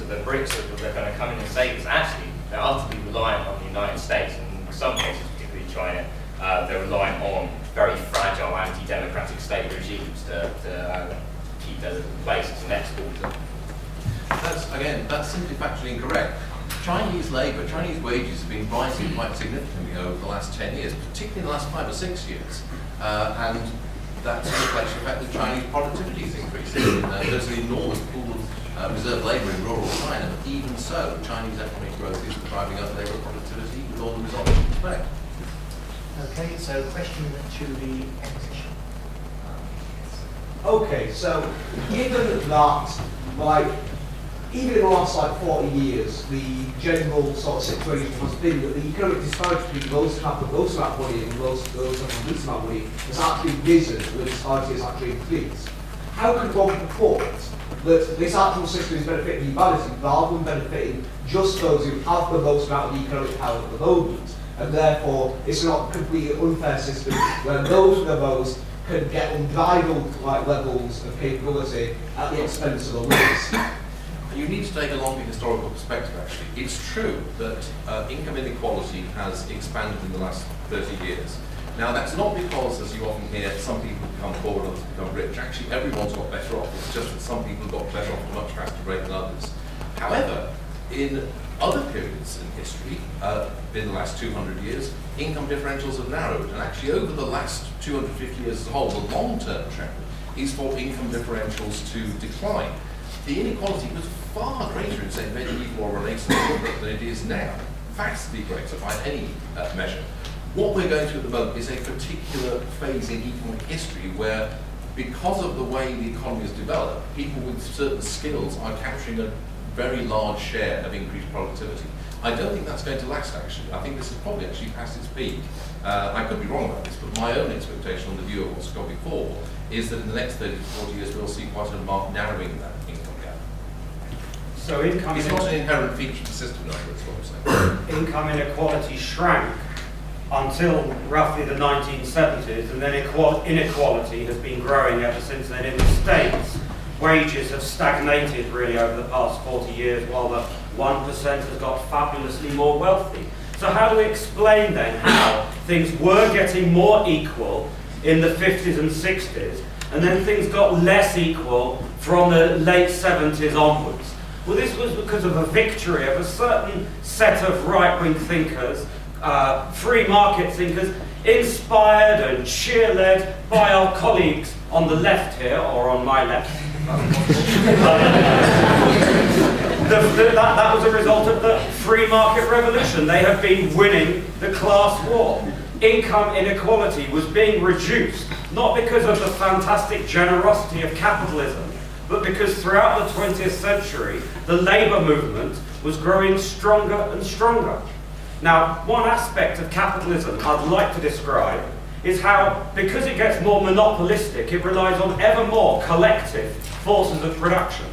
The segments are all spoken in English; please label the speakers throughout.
Speaker 1: the Brits that are going to come in and save us, actually, they're utterly reliant on the United States, and in some cases, particularly China, they're reliant on very fragile anti-democratic state regimes to keep those in place as an exporter.
Speaker 2: That's simply factually incorrect. Chinese labour, Chinese wages have been rising quite significantly over the last 10 years, particularly in the last 5 or 6 years. And that's a reflection of the fact that Chinese productivity is increasing. There's an enormous pool of reserve labour in rural China, but even so, Chinese economic growth is driving up labour productivity with all the results you expect.
Speaker 3: Okay, so question to the opposition.
Speaker 4: Okay, so given that, like, even in the last 40 years, the general sort of situation has been that the economic disparity between those who have the most amount of money and those who have the least amount of money has actually risen, the disparity has actually increased. How can one purport that this actual system is benefiting humanity rather than benefiting just those who have the most amount of economic power at the moment, and therefore it's not a completely unfair system where those with the most can get unbridled levels of capability at the expense of the least?
Speaker 2: You need to take a longer historical perspective, actually. It's true that income inequality has expanded in the last 30 years. Now, that's not because, as you often hear, some people become poor and others become rich. Actually, everyone's got better off. It's just that some people got better off at a much faster rate than others. However, in other periods in history, in the last 200 years, income differentials have narrowed. And actually, over the last 250 years as a whole, the long-term trend is for income differentials to decline. The inequality was far greater in, say, medieval or Renaissance Europe than it is now. Vastly greater by any measure. What we're going through at the moment is a particular phase in economic history where, because of the way the economy has developed, people with certain skills are capturing a very large share of increased productivity. I don't think that's going to last, actually. I think this has probably actually passed its peak. I could be wrong about this, but my own expectation on the view of what's gone before is that in the next 30 to 40 years we'll see quite a marked narrowing of that income gap.
Speaker 5: So income
Speaker 2: it's not an inherent feature of the system, no, that's what I'm saying.
Speaker 5: Income inequality shrank until roughly the 1970s, and then inequality has been growing ever since then. In the States, wages have stagnated really over the past 40 years, while the 1% has got fabulously more wealthy. So how do we explain then how things were getting more equal in the 50s and 60s, and then things got less equal from the late 70s onwards? Well, this was because of a victory of a certain set of right-wing thinkers, free market thinkers, inspired and cheer-led by our colleagues on the left here, or on my left. That was a result of the free market revolution. They have been winning the class war. Income inequality was being reduced, not because of the fantastic generosity of capitalism, but because throughout the 20th century, the labour movement was growing stronger and stronger. Now, one aspect of capitalism I'd like to describe is how, because it gets more monopolistic, it relies on ever more collective forces of production.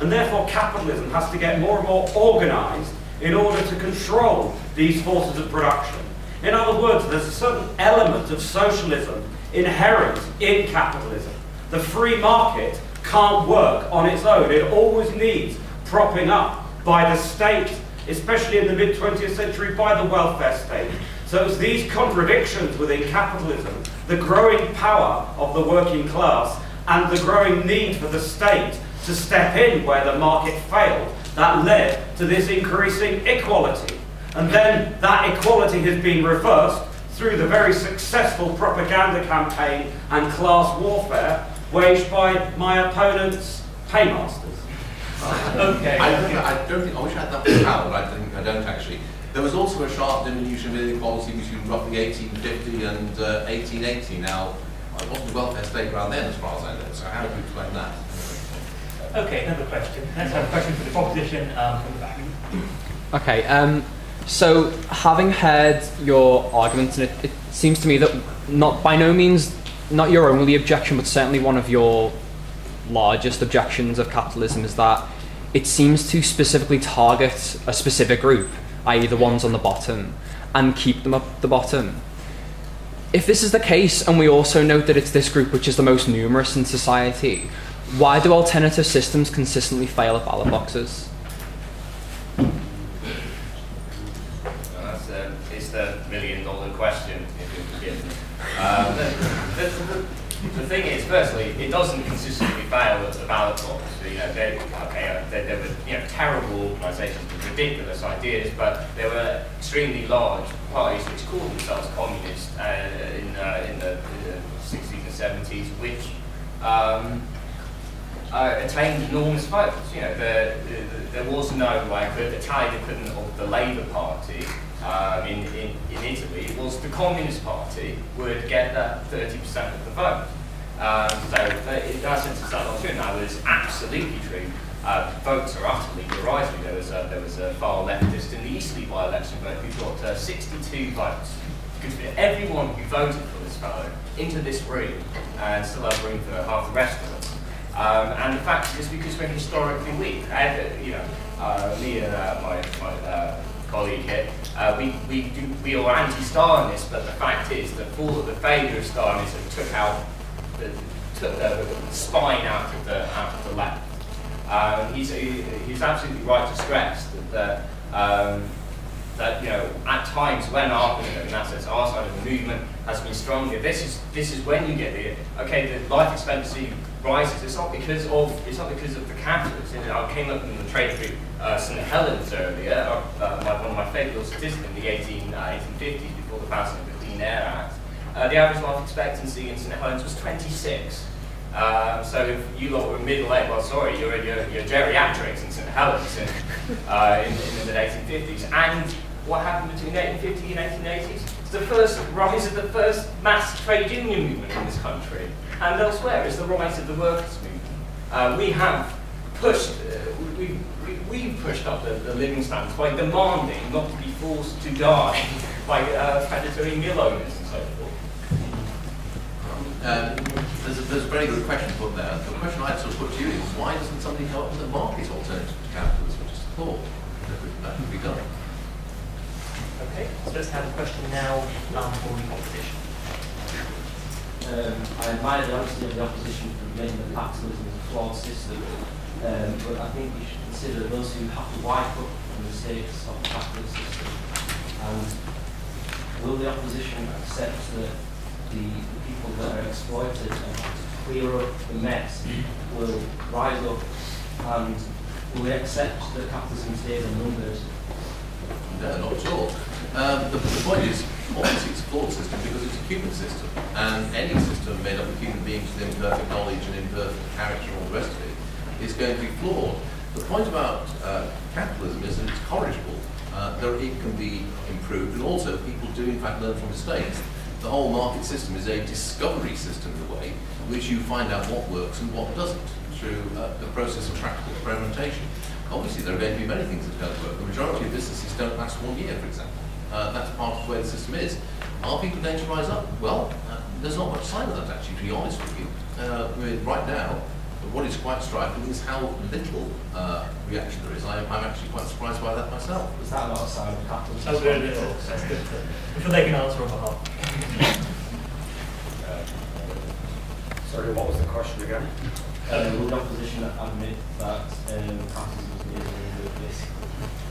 Speaker 5: And therefore, capitalism has to get more and more organised in order to control these forces of production. In other words, there's a certain element of socialism inherent in capitalism. The free market can't work on its own. It always needs propping up by the state, especially in the mid-20th century by the welfare state. So it's these contradictions within capitalism, the growing power of the working class and the growing need for the state to step in where the market failed, that led to this increasing equality. And then that equality has been reversed through the very successful propaganda campaign and class warfare waged by my opponent's paymasters. Okay.
Speaker 2: I don't think, I wish I had that power, but I don't actually. There was also a sharp diminution of inequality between roughly 1850 and 1880. Now, it wasn't a welfare state around then, as far as I know, so how do you explain that?
Speaker 3: Okay, another question. Let's have a question for the proposition from the back.
Speaker 6: Okay, so having heard your arguments, and it seems to me that by no means not your only objection, but certainly one of your largest objections of capitalism is that it seems to specifically target a specific group, i.e. the ones on the bottom, and keep them at the bottom. If this is the case, and we also note that it's this group which is the most numerous in society, why do alternative systems consistently fail at ballot boxes?
Speaker 1: the million-dollar question, if you'll forgive me. The thing is, firstly, it doesn't consistently fail at the ballot box. There were terrible organisations with ridiculous ideas, but there were extremely large parties which called themselves communist in the 60s and 70s, which attained enormous votes. There was no the Italian equivalent of the Labour Party in Italy. It was the Communist Party would get that 30% of the vote. So in that sense, it's not true. And that was absolutely true. Votes are utterly derisory. There was a far leftist in the Eastleigh by-election vote who got 62 votes. You could fit everyone who voted for this fellow into this room and still have room for half the rest of them. And the fact is, because we're historically weak, me and my colleague here, we are anti-Stalinism, but the fact is that the failure of Stalinism took the spine out of the left. He's absolutely right to stress that at times when our side of the movement has been stronger, this is when you get the life expectancy rises. It's not because of the capitalists. I came up in the trade through St Helens earlier. One of my favourite little statistics in the 1850s, before the passing of the Clean Air Act. The average life expectancy in St Helens was 26. So if you lot were middle-aged, well, sorry, you're geriatrics in St Helens in the mid-1850s. And what happened between 1850 and 1880s? It's the first rise of the first mass trade union movement in this country. And elsewhere is the rise of the workers' movement. We have pushed, we've pushed up the living standards by demanding not to be forced to die by predatory mill owners and so forth.
Speaker 2: There's a very good question put there. The question I'd sort of put to you is, why doesn't somebody come up with a market alternative to capitalism, which is thought that could be done?
Speaker 3: Okay, so let's have a question now for the opposition.
Speaker 7: I admire the honesty of the opposition for admitting that capitalism is a flawed system, but I think we should consider those who have to wipe up the mistakes of the capitalist system. And will the opposition accept that the people that are exploited and have to clear up the mess will rise up, and will they accept that capitalism's days are numbered?
Speaker 2: No, not at all. The point is, obviously it's a flawed system because it's a human system, and any system made up of human beings with imperfect knowledge and imperfect character and all the rest of it is going to be flawed. The point about capitalism is that it's corrigible. It can be improved, and also people do in fact learn from mistakes. The whole market system is a discovery system in a way, which you find out what works and what doesn't through the process of practical experimentation. Obviously, there are going to be many things that don't work. The majority of businesses don't last 1 year, for example. That's part of the way the system is. Are people going to rise up? Well, there's not much sign of that, actually, to be honest with you. Right now, what is quite striking is how little reaction there is. I'm actually quite surprised by that myself.
Speaker 7: Is that not a sign of capitalism?
Speaker 3: Oh, good. That's good. I'm sure they can answer on behalf.
Speaker 5: Sorry, what was the question again?
Speaker 7: Will the opposition admit that capitalism is near the end of this?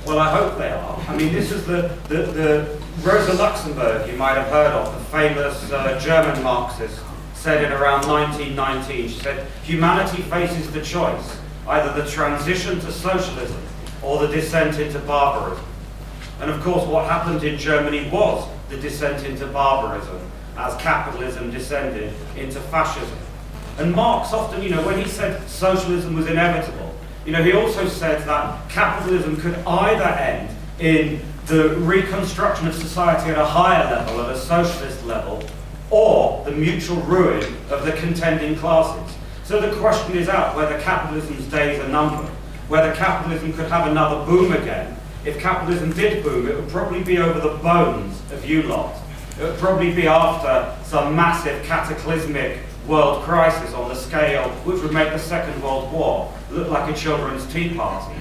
Speaker 5: Well, I hope they are. I mean, this is the Rosa Luxemburg, you might have heard of, the famous German Marxist, said in around 1919, she said, humanity faces the choice, either the transition to socialism or the descent into barbarism. And of course, what happened in Germany was the descent into barbarism, as capitalism descended into fascism. And Marx often, when he said socialism was inevitable, he also said that capitalism could either end in the reconstruction of society at a higher level, at a socialist level, or the mutual ruin of the contending classes. So the question is out whether capitalism's days are numbered, whether capitalism could have another boom again. If capitalism did boom, it would probably be over the bones of you lot. It would probably be after some massive cataclysmic world crisis on the scale which would make the Second World War look like a children's tea party.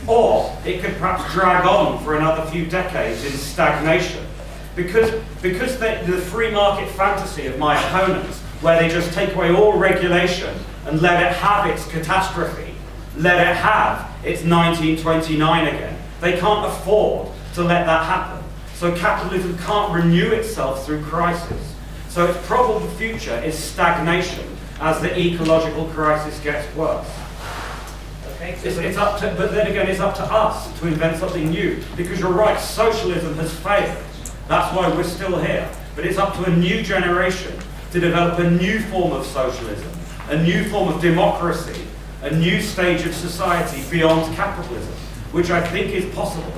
Speaker 5: Or it could perhaps drag on for another few decades in stagnation. Because the free market fantasy of my opponents, where they just take away all regulation and let it have its catastrophe, let it have its 1929 again, they can't afford to let that happen. So capitalism can't renew itself through crisis. So its probable future is stagnation as the ecological crisis gets worse.
Speaker 3: Okay,
Speaker 5: It's up to, but then again, it's up to us to invent something new. Because you're right, socialism has failed. That's why we're still here. But it's up to a new generation to develop a new form of socialism, a new form of democracy, a new stage of society beyond capitalism, which I think is possible.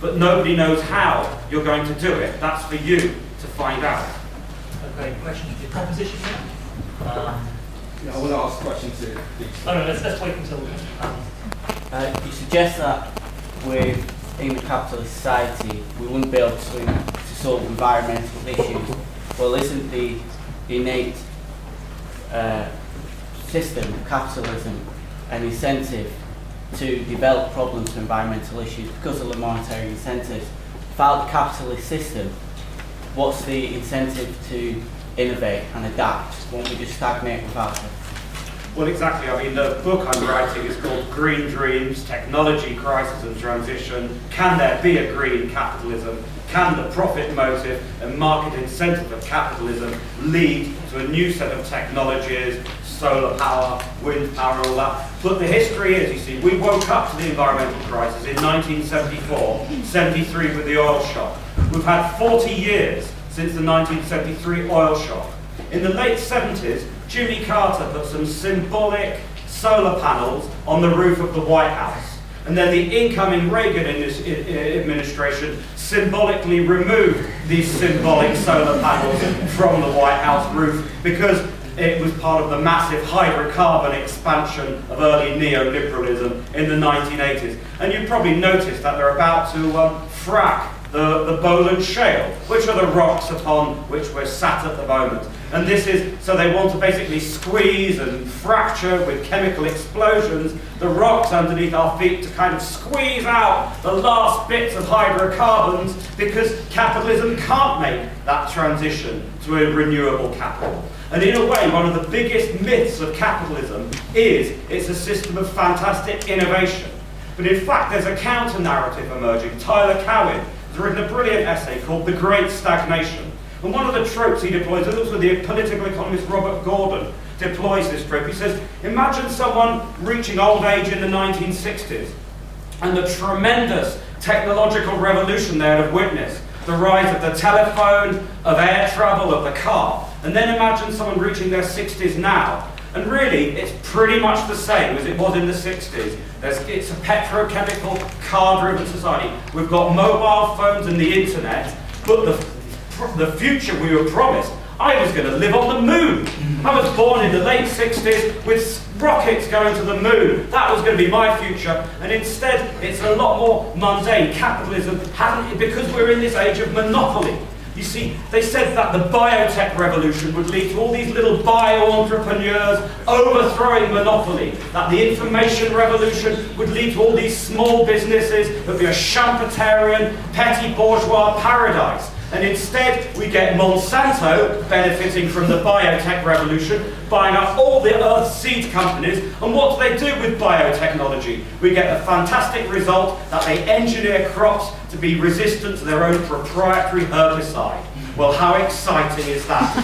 Speaker 5: But nobody knows how you're going to do it. That's for you to find out.
Speaker 3: Okay, question for your proposition now.
Speaker 8: Yeah, I want to ask a question to.
Speaker 3: Oh no, let's wait until.
Speaker 7: You suggest that within the capitalist society we wouldn't be able to solve environmental issues. Well, isn't the innate system of capitalism an incentive to develop problems for environmental issues because of the monetary incentives? Without the capitalist system, what's the incentive to innovate and adapt? Won't we just stagnate without it?
Speaker 5: Well, exactly. I mean, the book I'm writing is called Green Dreams, Technology, Crisis and Transition. Can there be a green capitalism? Can the profit motive and market incentive of capitalism lead to a new set of technologies, solar power, wind power, all that? But the history is, you see, we woke up to the environmental crisis in 1974, 73 with the oil shock. We've had 40 years since the 1973 oil shock. In the late 70s, Jimmy Carter put some symbolic solar panels on the roof of the White House. And then the incoming Reagan administration symbolically removed these symbolic solar panels from the White House roof because it was part of the massive hydrocarbon expansion of early neoliberalism in the 1980s. And you probably noticed that they're about to frack the Boland Shale, which are the rocks upon which we're sat at the moment. And this is, so they want to basically squeeze and fracture with chemical explosions the rocks underneath our feet to kind of squeeze out the last bits of hydrocarbons because capitalism can't make that transition to a renewable capital. And in a way, one of the biggest myths of capitalism is it's a system of fantastic innovation. But in fact, there's a counter-narrative emerging. Tyler Cowen has written a brilliant essay called The Great Stagnation. And one of the tropes he deploys, and also the political economist Robert Gordon deploys this trope. He says, imagine someone reaching old age in the 1960s and the tremendous technological revolution they would have witnessed, the rise of the telephone, of air travel, of the car. And then imagine someone reaching their 60s now. And really, it's pretty much the same as it was in the 60s. It's a petrochemical, car-driven society. We've got mobile phones and the internet, but the future we were promised, I was going to live on the moon. I was born in the late 60s with rockets going to the moon. That was going to be my future. And instead, it's a lot more mundane. Capitalism hasn't, because we're in this age of monopoly. You see, they said that the biotech revolution would lead to all these little bio-entrepreneurs overthrowing monopoly, that the information revolution would lead to all these small businesses. It would be a Chambertarian, petty bourgeois paradise. And instead, we get Monsanto benefiting from the biotech revolution, buying up all the Earth's seed companies. And what do they do with biotechnology? We get the fantastic result that they engineer crops to be resistant to their own proprietary herbicide. Well, how exciting is that?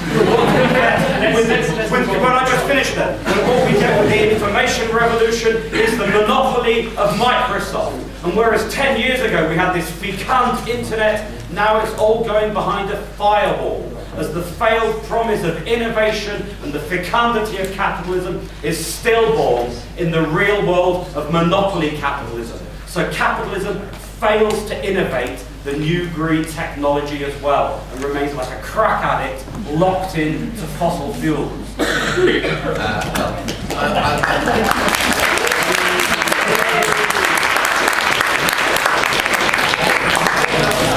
Speaker 5: When I just finished that, what we get with the information revolution is the monopoly of Microsoft. And whereas 10 years ago we had this fecund internet, now it's all going behind a firewall, as the failed promise of innovation and the fecundity of capitalism is stillborn in the real world of monopoly capitalism. So capitalism fails to innovate the new green technology as well, and remains like a crack addict locked into fossil fuels.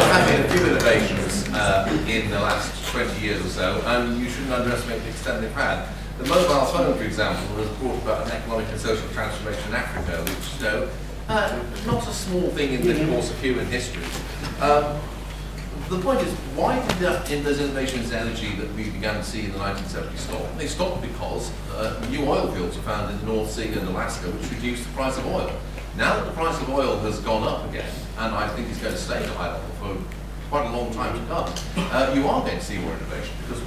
Speaker 2: Having a few innovations in the last 20 years or so, and you shouldn't underestimate the extent they've had. The mobile phone, for example, has brought about an economic and social transformation in Africa, which not a small thing in the course of human history. The point is, why did those innovations in energy that we began to see in the 1970s stop? They stopped because new oil fields were found in the North Sea and Alaska, which reduced the price of oil. Now that the price of oil has gone up again, and I think it's going to stay at a high level for quite a long time to come, you are going to see more innovation because